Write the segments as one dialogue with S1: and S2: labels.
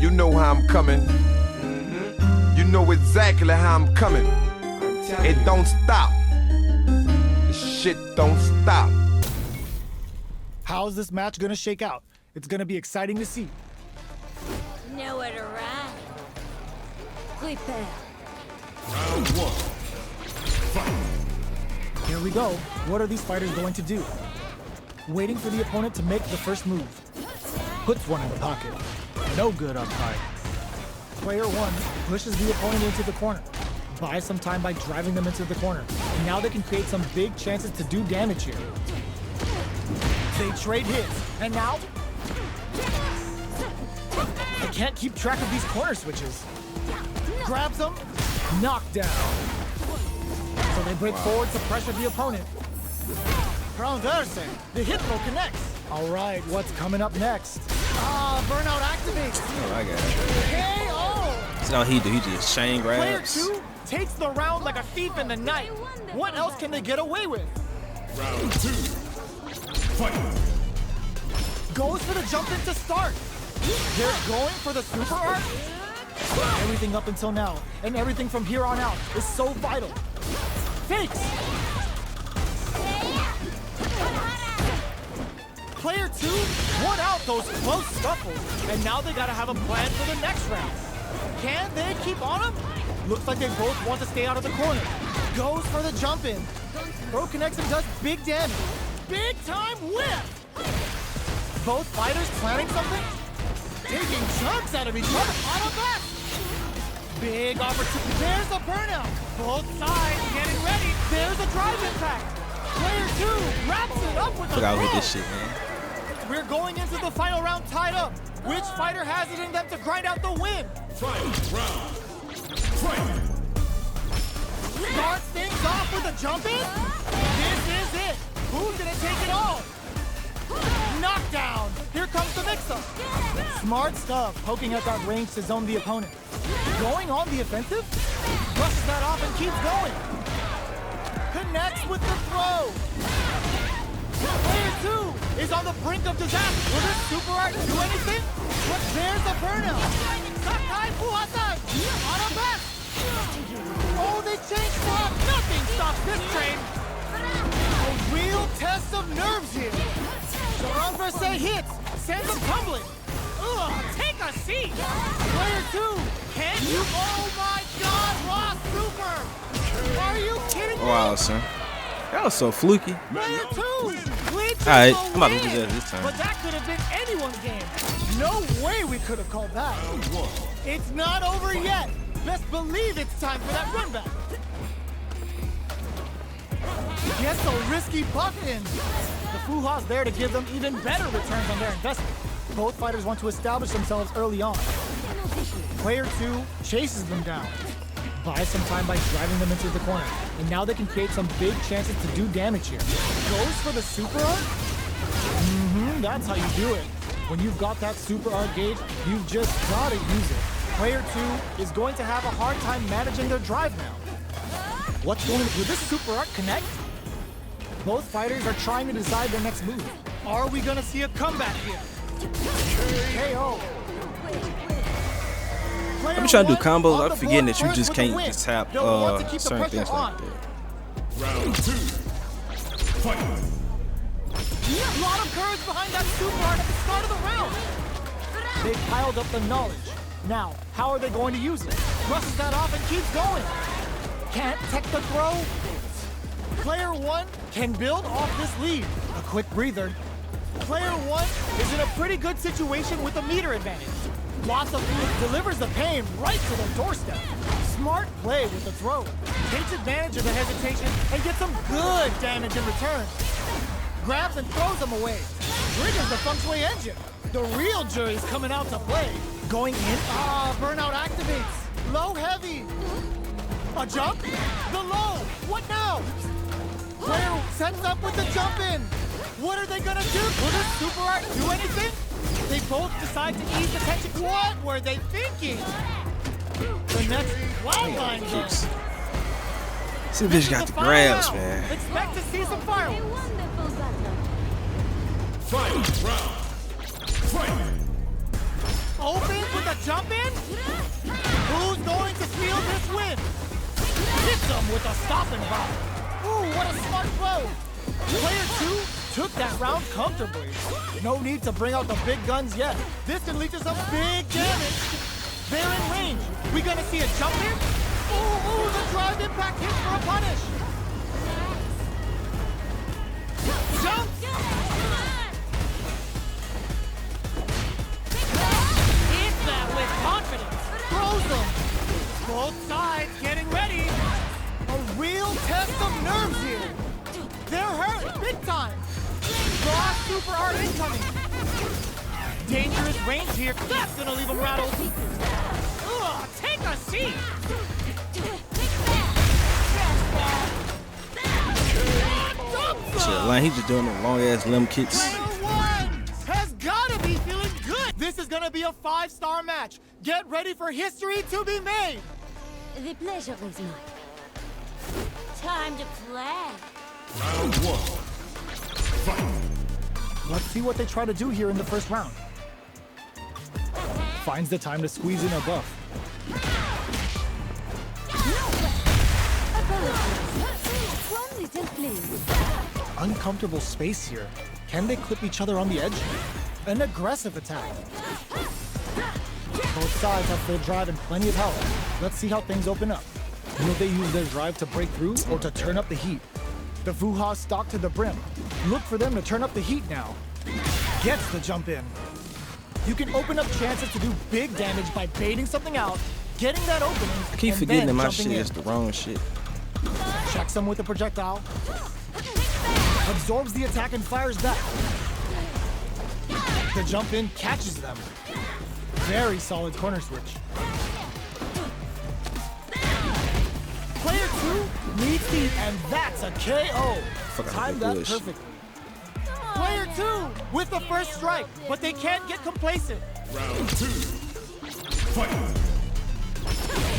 S1: You know how I'm coming. You know exactly how I'm coming. It don't stop. The shit don't stop.
S2: How's this match gonna shake out? It's gonna be exciting to see.
S3: Nowhere to run. Prepare.
S4: Round one. Fight.
S2: Here we go. What are these fighters going to do? Waiting for the opponent to make the first move. Puts one in the pocket. No good up high. Player one pushes the opponent into the corner. Buys some time by driving them into the corner. And now they can create some big chances to do damage here. They trade hits. And now they can't keep track of these corner switches. Grabs them. Knockdown. So they break forward to pressure the opponent. The hit throw connects. All right, what's coming up next? Burnout activates.
S5: Oh, I got it.
S2: KO.
S5: That's all he do. He just chain
S2: Player
S5: grabs.
S2: two takes the round like a thief in the night. What else can they get away with?
S4: Round two. Fight.
S2: Goes for the jump in to start. They're going for the super art. Everything up until now, and everything from here on out is so vital. Fakes. Player two won out those close scuffles, and now they gotta have a plan for the next round. Can they keep on them? Looks like they both want to stay out of the corner. Goes for the jump in. Throw connects and does big damage. Big time whip! Both fighters planning something? Taking chunks out of each other. On a back! Big opportunity. There's a burnout. Both sides getting ready. There's a drive impact. Player two wraps it up with a
S5: Forgot with
S2: throw.
S5: this shit, man.
S2: We're going into the final round tied up. Which fighter has it in them to grind out the win?
S4: Final round. Fight.
S2: Starts things off with a jump in. This is it. Who's gonna take it all? Knockdown. Here comes the mix-up. Smart stuff, poking at that range to zone the opponent. Going on the offensive. Brushes that off and keeps going. Connects with the throw. Player two is on the brink of disaster. Will this super art do anything? But there's a burnout. Sakai Fuhasai on a back. Oh, they changed spot. Nothing stops this train. A real test of nerves here. Charan hits. Sends them tumbling. Ugh, take a seat. Player two. Can you? Oh my God, Raw Super. Are you kidding me?
S5: Wow, son. That was so fluky.
S2: Player two.
S5: Alright, I'm about to do that this time.
S2: But that could have been anyone's game. No way we could have called that. It's not over yet. Best believe it's time for that run back. Gets a risky buck in. The Fuha's there to give them even better returns on their investment. Both fighters want to establish themselves early on. Player two chases them down. Buys some time by driving them into the corner. And now they can create some big chances to do damage here. Goes for the super art? That's how you do it. When you've got that super art gauge, you've just gotta use it. Player two is going to have a hard time managing their drive now. What's going to, will this super art connect? Both fighters are trying to decide their next move. Are we gonna see a comeback here? KO.
S5: I'm trying to do combos. I'm forgetting that you just can't just tap certain things like that.
S4: Round two. Fight.
S2: A lot of courage behind that super art at the start of the round. They piled up the knowledge. Now, how are they going to use it? Brushes that off and keeps going. Can't tech the throw. Player one can build off this lead. A quick breather. Player one is in a pretty good situation with a meter advantage. Lots of food delivers the pain right to their doorstep. Smart play with the throw. Takes advantage of the hesitation and gets some good damage in return. Grabs and throws them away. Triggers the feng shui engine. The real jury's coming out to play. Going in. Burnout activates. Low heavy. A jump? The low. What now? Player sets up with the jump in. What are they gonna do? Will this super art do anything? They both decide to ease the tension. What were they thinking? The next wild line goes.
S5: See, bitch got the grabs, man.
S2: Expect to see some fireworks.
S4: Final round. Fight.
S2: Opens with a jump in? Who's going to steal this win? Hits him with a stopping block. Ooh, what a smart throw. Player 2 took that round comfortably. No need to bring out the big guns yet. This can lead to some big damage. They're in range. We gonna see a jump in? Ooh, the drive impact hit for a punish. Jump! Hit that with confidence. Throws them. Both sides getting ready. A real test of nerves here. They're hurt big time. Raw super art incoming. Dangerous range here. That's gonna leave them rattled. Ugh, take a seat.
S5: Shit, like he just doing them long ass limb kicks.
S2: Player 1 has gotta be feeling good. This is gonna be a 5-star match. Get ready for history to be made.
S3: The pleasure is mine. Time to play.
S4: Round 1. Fight.
S2: Let's see what they try to do here in the first round. Finds the time to squeeze in a buff.
S3: One little please.
S2: Uncomfortable space here. Can they clip each other on the edge? An aggressive attack. Both sides have full drive and plenty of health. Let's see how things open up. Will they use their drive to break through or to turn up the heat? The Fuha stock to the brim. Look for them to turn up the heat now. Gets the jump in. You can open up chances to do big damage by baiting something out, getting that opening,
S5: I keep
S2: and
S5: forgetting
S2: then
S5: that my
S2: jumping
S5: shit
S2: in.
S5: is the wrong shit.
S2: Checks them with a projectile. Absorbs the attack and fires back. The jump in catches them. Very solid corner switch. Player 2 needs the, and that's a KO.
S5: Fuck, I
S2: Timed
S5: think
S2: that
S5: bush.
S2: perfectly. Player 2 with the first strike, but they can't get complacent.
S4: Round 2. Fight.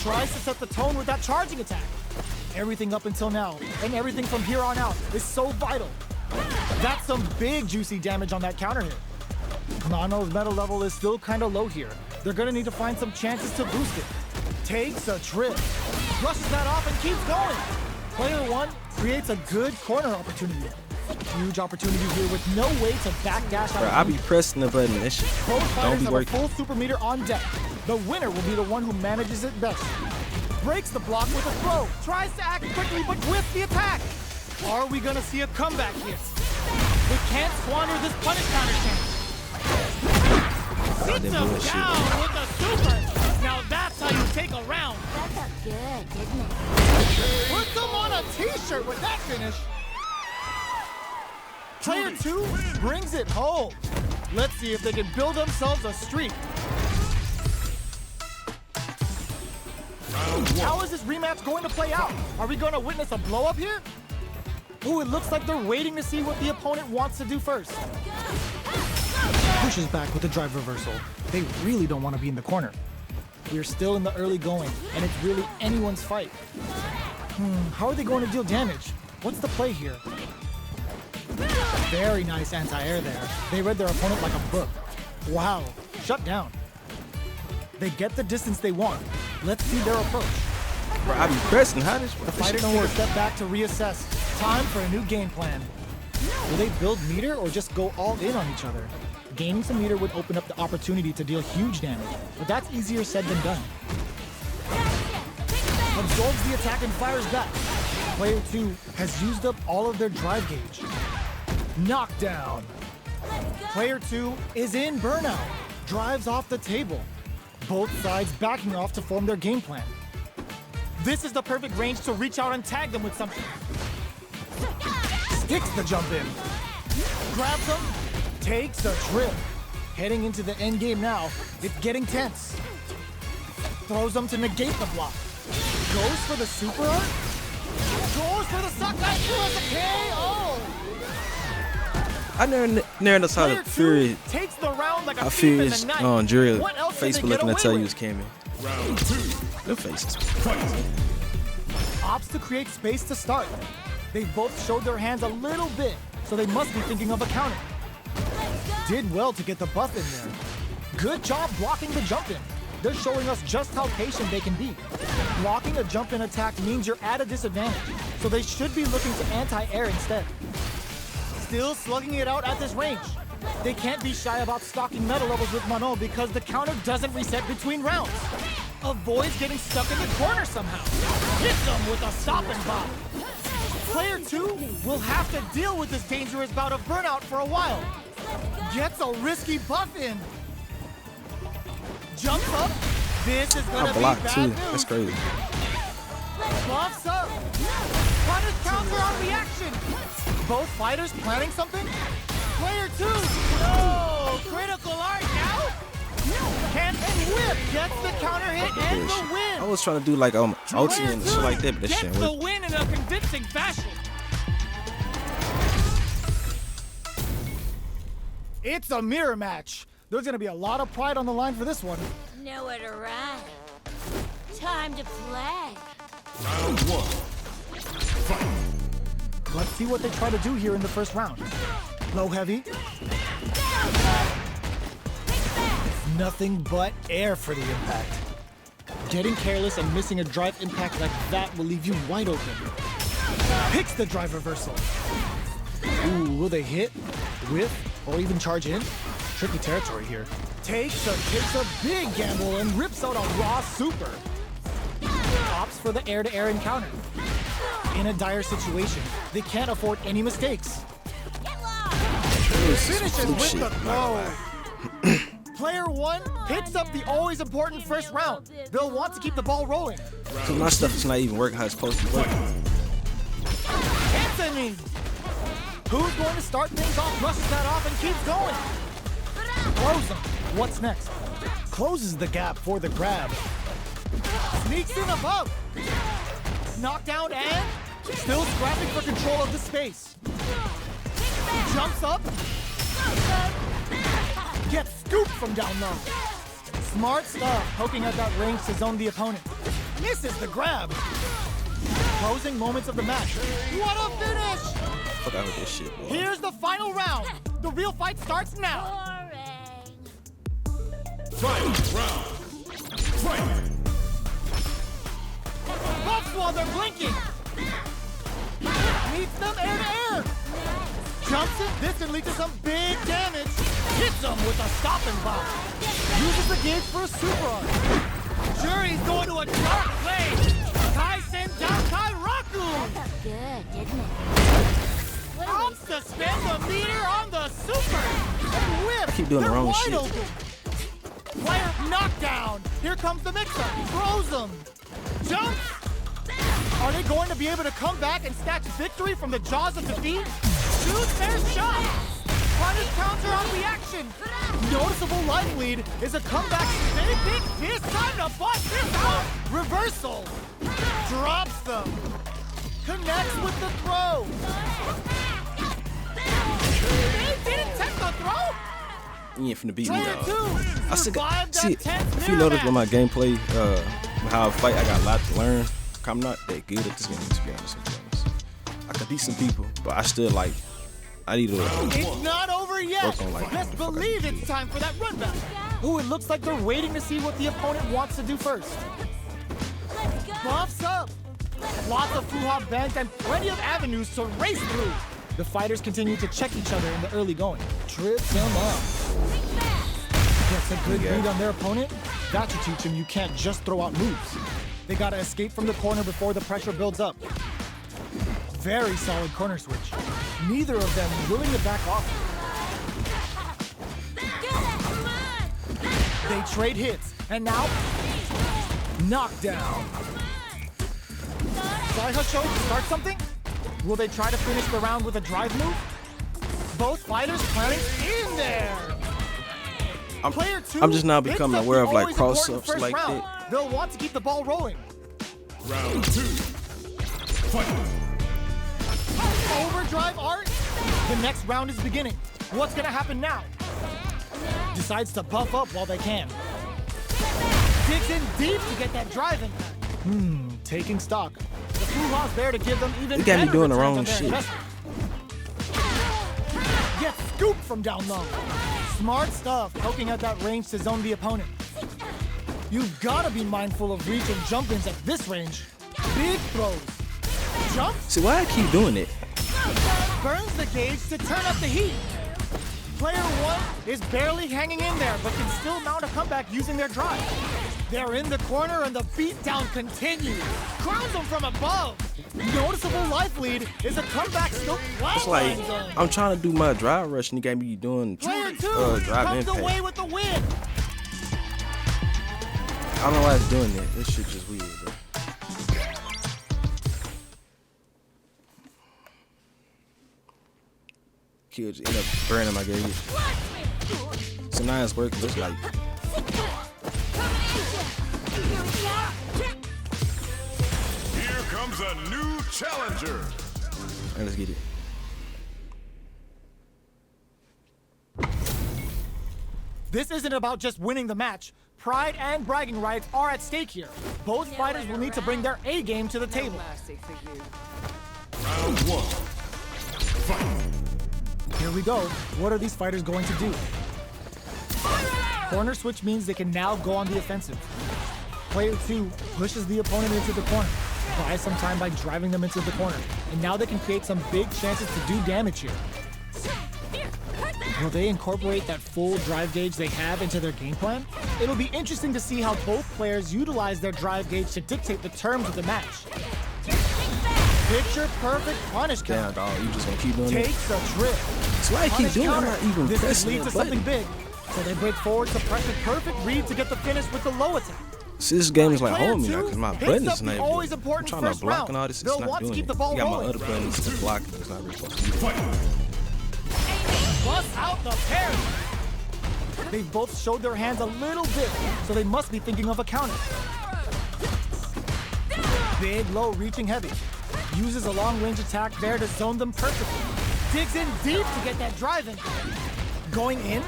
S2: Tries to set the tone with that charging attack. Everything up until now, and everything from here on out, is so vital. That's some big juicy damage on that counter hit. Nano's meta level is still kind of low here. They're gonna need to find some chances to boost it. Takes a trip. Brushes that off and keeps going. Player 1 creates a good corner opportunity. Huge opportunity here with no way to backdash out.
S5: Bro, I be pressing the button. That shit
S2: Both
S5: don't
S2: fighters
S5: be
S2: have a
S5: working.
S2: full super meter on deck. The winner will be the one who manages it best. Breaks the block with a throw. Tries to act quickly, but whiffs the attack. Are we gonna see a comeback here? They can't squander this punish counter chance. Sits him
S5: bullshit.
S2: down with a super. Now that's how you take a round.
S3: That felt good, didn't it?
S2: Puts him on a t-shirt with that finish. Player 2 brings it home. Let's see if they can build themselves a streak. How is this rematch going to play out? Are we going to witness a blow-up here? Ooh, it looks like they're waiting to see what the opponent wants to do first. Pushes back with a drive reversal. They really don't want to be in the corner. We're still in the early going, and it's really anyone's fight. How are they going to deal damage? What's the play here? Very nice anti-air there. They read their opponent like a book. Wow, shut down. They get the distance they want. Let's see their approach.
S5: Bro, I be pressing. How this
S2: The
S5: shit
S2: fighters
S5: don't
S2: take a
S5: work?
S2: step back to reassess. Time for a new game plan. Will they build meter or just go all in on each other? Gaining some meter would open up the opportunity to deal huge damage, but that's easier said than done. Absorbs the attack and fires back. Player 2 has used up all of their drive gauge. Knockdown. Player 2 is in burnout. Drives off the table. Both sides backing off to form their game plan. This is the perfect range to reach out and tag them with something. Sticks the jump in. Grabs them. Takes a trip. Heading into the end game now. It's getting tense. Throws them to negate the block. Goes for the super art. Goes for the sagat as a KO.
S5: I never saw the
S2: Player 2
S5: Fury.
S2: takes the round like a
S5: I
S2: thief
S5: fear
S2: in
S5: his
S2: the night.
S5: JURI
S2: What else can
S5: face
S2: they
S5: for
S2: get
S5: looking to
S2: away
S5: tell you
S2: with?
S5: it's CAMMY.
S4: Round 2.
S5: Them faces.
S4: Fight.
S2: Opts to create space to start. They both showed their hands a little bit, so they must be thinking of a counter. Did well to get the buff in there. Good job blocking the jump in. They're showing us just how patient they can be. Blocking a jump in attack means you're at a disadvantage, so they should be looking to anti-air instead. Still slugging it out at this range. They can't be shy about stocking meta levels with Manon because the counter doesn't reset between rounds. Avoids getting stuck in the corner somehow. Hits them with a stop and bop. Player 2 will have to deal with this dangerous bout of burnout for a while. Gets a risky buff in. Jumps up. This is gonna be
S5: blocked
S2: bad
S5: too.
S2: news.
S5: That's crazy.
S2: Buffs up. Punish counter on reaction. Both fighters planning something? Player 2. No! Critical art now? Can and whip gets the counter hit and the
S5: I
S2: win.
S5: was trying to do like ultimate and shit like that, but that shit
S2: Gets
S5: ain't
S2: the
S5: work.
S2: win in a convincing fashion. It's a mirror match. There's gonna be a lot of pride on the line for this one.
S3: Nowhere to run. Time to play.
S4: Round 1. Fight.
S2: Let's see what they try to do here in the first round. Low heavy. Nothing but air for the impact. Getting careless and missing a drive impact like that will leave you wide open. Picks the drive reversal. Ooh, will they hit, whiff, or even charge in? Tricky territory here. Takes a big gamble and rips out a raw super. Opts for the air-to-air encounter. In a dire situation, they can't afford any mistakes. Finishes with the throw. Player 1 picks up the always important first round. They'll want to keep the ball rolling.
S5: Cause my stuff is not even working how it's supposed to work.
S2: Anthony! Who's going to start things off, rushes that off, and keeps going? Close him. What's next? Closes the gap for the grab. Sneaks in above. Knockdown and still scrapping for control of the space. Jumps up. Gets scooped from down low. Smart stuff, poking at that range to zone the opponent. Misses the grab. Closing moments of the match. What a finish!
S5: Fuck out with this shit, boy.
S2: Here's the final round. The real fight starts now.
S4: Final round. Fight.
S2: Buffs while they're blinking. Meets them air to air. Jumps it. This can lead to some big damage. Hits them with a stop and bop. Uses the gauge for a super arc. JURI's going to a dark place. Tyson down Kairaku.
S3: Good, didn't it?
S2: Opts to spend the meter on the super. And whip.
S5: keep doing the
S2: They're
S5: wrong
S2: wide
S5: shit.
S2: open. Player knockdown. Here comes the mix-up. Throws them. Jumps. Are they going to be able to come back and snatch victory from the jaws of defeat? Shoots their shot. Punish counter on reaction. Noticeable life lead is a comeback. They think this time to bust this out. Reversal. Drops them. Connects with the throw. They didn't take the throw.
S5: You ain't finna beat me,
S2: Player
S5: dog.
S2: 2
S5: I still got,
S2: survived
S5: see,
S2: that tense
S5: if you
S2: mirror
S5: notice with my
S2: match.
S5: gameplay, how I fight, I got a lot to learn. I'm not that good at this game, to be honest. I can beat some people, but I still like, I need to
S2: It's not over yet.
S5: work on like.
S2: Best believe it's time for that run back. Ooh, it looks like they're waiting to see what the opponent wants to do first. Buffs up. Lots of Fuha bank and plenty of avenues to race through. The fighters continue to check each other in the early going. Trips him up. Gets a good read on their opponent. That should teach him you can't just throw out moves. They gotta escape from the corner before the pressure builds up. Very solid corner switch. Neither of them willing to back off. They trade hits, and now, knockdown. Daigo to start something? Will they try to finish the round with a drive move? Both fighters planning in there. Player 2
S5: I'm just now
S2: picks
S5: becoming
S2: up
S5: aware
S2: the
S5: of like
S2: always important
S5: cross-ups
S2: first
S5: like
S2: round.
S5: that.
S2: They'll want to keep the ball rolling.
S4: Round 2. Fight.
S2: Overdrive art. The next round is beginning. What's gonna happen now? Decides to buff up while they can. Digs in deep to get that drive in. Taking stock. The Fuha's there to give them even
S5: They got me
S2: better
S5: doing the
S2: returns
S5: wrong
S2: on their
S5: shit.
S2: investment. Gets scooped from down low. Smart stuff, poking at that range to zone the opponent. You've gotta be mindful of reach and jump-ins at this range. Big throws. Jump.
S5: See, why I keep doing it?
S2: Burns the gauge to turn up the heat. Player 1 is barely hanging in there, but can still mount a comeback using their drive. They're in the corner and the beatdown continues. Crowns them from above. Noticeable life lead is a comeback still
S5: It's like,
S2: flatline zone.
S5: I'm trying to do my drive rush and you got me doing
S2: Player 2
S5: drive
S2: comes
S5: impact.
S2: away with the win.
S5: I don't know why it's doing that. This shit just weird, bro. Kill just end up burning my gauge. So now it's working. It's like,
S4: Here comes a new challenger.
S5: and let's get it.
S2: This isn't about just winning the match. Pride and bragging rights are at stake here. Both fighters will need to bring their A game to the table.
S4: Round 1. Fight.
S2: Here we go. What are these fighters going to do? Corner switch means they can now go on the offensive. Player 2 pushes the opponent into the corner, buys some time by driving them into the corner, and now they can create some big chances to do damage here. Will they incorporate that full drive gauge they have into their game plan? It'll be interesting to see how both players utilize their drive gauge to dictate the terms of the match. Picture perfect punish
S5: Damn,
S2: counter.
S5: dog, you just gonna keep doing it?
S2: Takes a trip.
S5: So why I keep
S2: Punish
S5: doing it? I'm
S2: counter.
S5: not even
S2: This could
S5: pressing
S2: lead
S5: the
S2: to something
S5: button.
S2: big. So they break forward to press a perfect read to get the finish with the low attack.
S5: See, this game is like
S2: Player
S5: holding me now
S2: 2
S5: because my
S2: hits
S5: button
S2: up
S5: is
S2: the
S5: not
S2: always
S5: I'm
S2: important
S5: trying to
S2: first
S5: block
S2: round.
S5: and all this. It's
S2: They'll
S5: not
S2: want to
S5: doing
S2: keep
S5: it.
S2: the ball
S5: You got my
S2: rolling.
S5: other buttons to block. It's not really supposed to do it.
S4: Fight.
S2: Bust out the parry. They've both showed their hands a little bit, so they must be thinking of a counter. Big, low, reaching heavy. Uses a long-range attack there to zone them perfectly. Digs in deep to get that drive in. Going in.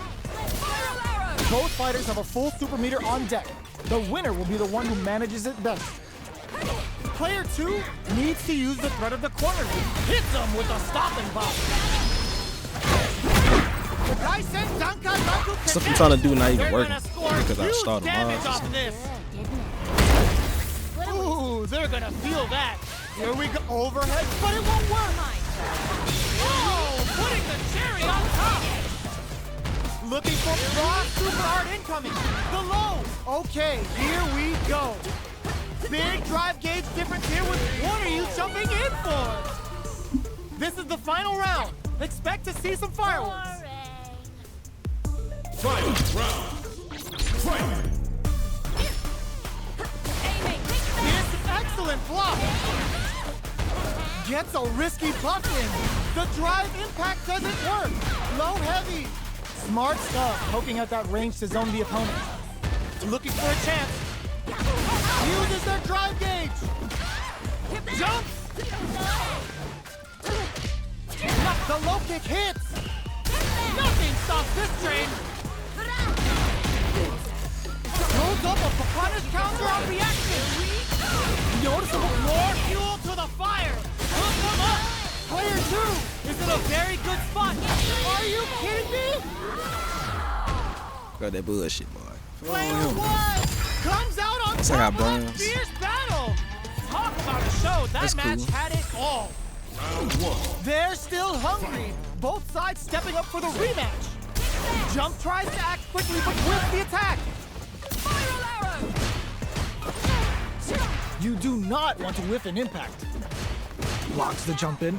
S2: Both fighters have a full super meter on deck. The winner will be the one who manages it best. Player 2 needs to use the threat of the corner. Hits them with a stopping block.
S5: Stuff I'm trying to do not even
S2: They're
S5: working
S2: gonna score
S5: because I
S2: huge
S5: started
S2: damage
S5: mine.
S2: off of this. Ooh, they're gonna feel that. Here we go, overhead, but it won't work. Oh, putting the cherry on top. Looking for raw super hard incoming. The low. Okay, here we go. Big drive gauge difference here with what are you jumping in for? This is the final round. Expect to see some fireworks.
S4: Final round. Fight.
S2: This excellent block. Gets a risky buff in. The drive impact doesn't work. Low heavy. Smart stuff, poking at that range to zone the opponent. Looking for a chance. Uses their drive gauge. Jumps. The low kick hits. Nothing stops this train. Throws up a punish counter on reaction. Noticeable more fuel to the fire. Hook them up. Player 2 is in a very good spot. Are you kidding me?
S5: Got that bullshit, boy.
S2: Player 1 comes out on
S5: I
S2: top
S5: got
S2: of a
S5: bronze.
S2: fierce battle. Talk about a show. That
S5: That's
S2: match
S5: cool.
S2: had it all.
S4: Round 1.
S2: They're still hungry. Both sides stepping up for the rematch. Jump tries to act quickly, but whiffs the attack. You do not want to whiff an impact. Blocks the jump in.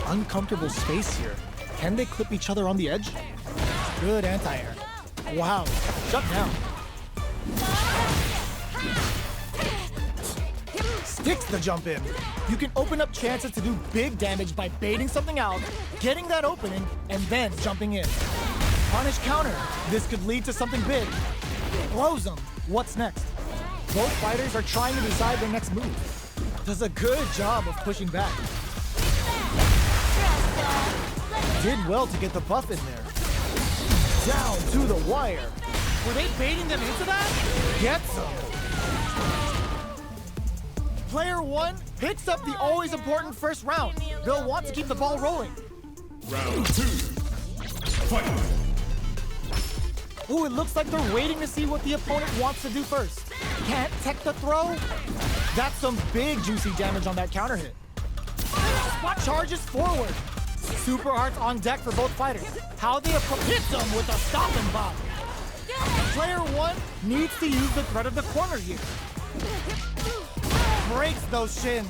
S2: Uncomfortable space here. Can they clip each other on the edge? Good anti-air. Wow, shut down. Sticks the jump in. You can open up chances to do big damage by baiting something out, getting that opening, and then jumping in. Punish counter. This could lead to something big. Throws them. What's next? Both fighters are trying to decide their next move. Does a good job of pushing back. Did well to get the buff in there. Down to the wire. Were they baiting them into that? Gets them. Player 1 picks up the always important first round. They'll want to keep the ball rolling.
S4: Round 2. Fight.
S2: Ooh, it looks like they're waiting to see what the opponent wants to do first. Can't tech the throw? That's some big juicy damage on that counter hit. Spot charges forward. Super arts on deck for both fighters. How they hits them with a stop and bop. Player 1 needs to use the threat of the corner here. Breaks those shins.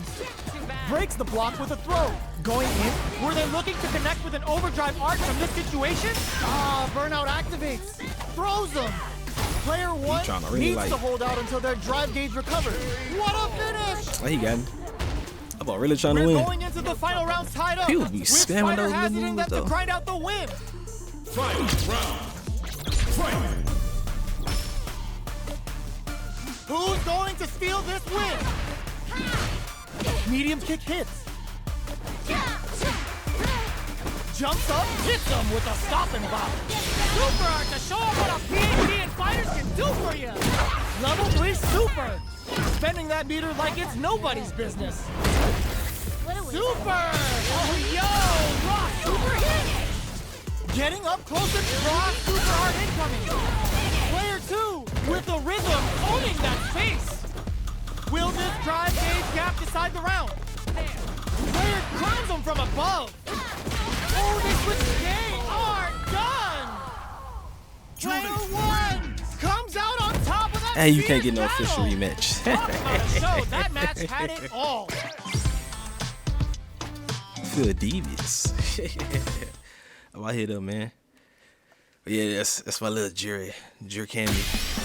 S2: Breaks the block with a throw. Going in, were they looking to connect with an overdrive arch from this situation? Ah, burnout activates. Throws them. Player 1
S5: really
S2: needs to hold out until their drive gauge recovers. What a finish!
S5: Oh, he got him. I'm about really trying to
S2: We're
S5: win.
S2: going into the final round tied up.
S5: He would be spamming those
S2: has it
S5: little
S2: in
S5: moves
S2: them to
S5: though.
S2: grind out the win.
S4: Final round. Fight.
S2: Who's going to steal this win? Medium kick hits. Jumps up, hits them with a stop and bop. Super art to show them what a PhD and fighters can do for you. Level 3 super. Spending that meter like it's nobody's business. Super! Oh, yo! Raw super hit! Getting up close and raw super hard incoming. Player 2 with the rhythm owning that space. Will this drive gauge gap decide the round? Player climbs them from above. Oh, they switch. They are done. Player 1 comes out on top of that.
S5: Hey, you can't get no
S2: battle.
S5: official rematch.
S2: Talk about a show. That match had it all.
S5: Feel devious. I'm out here though, man. But yeah, that's my little jury CAMMY.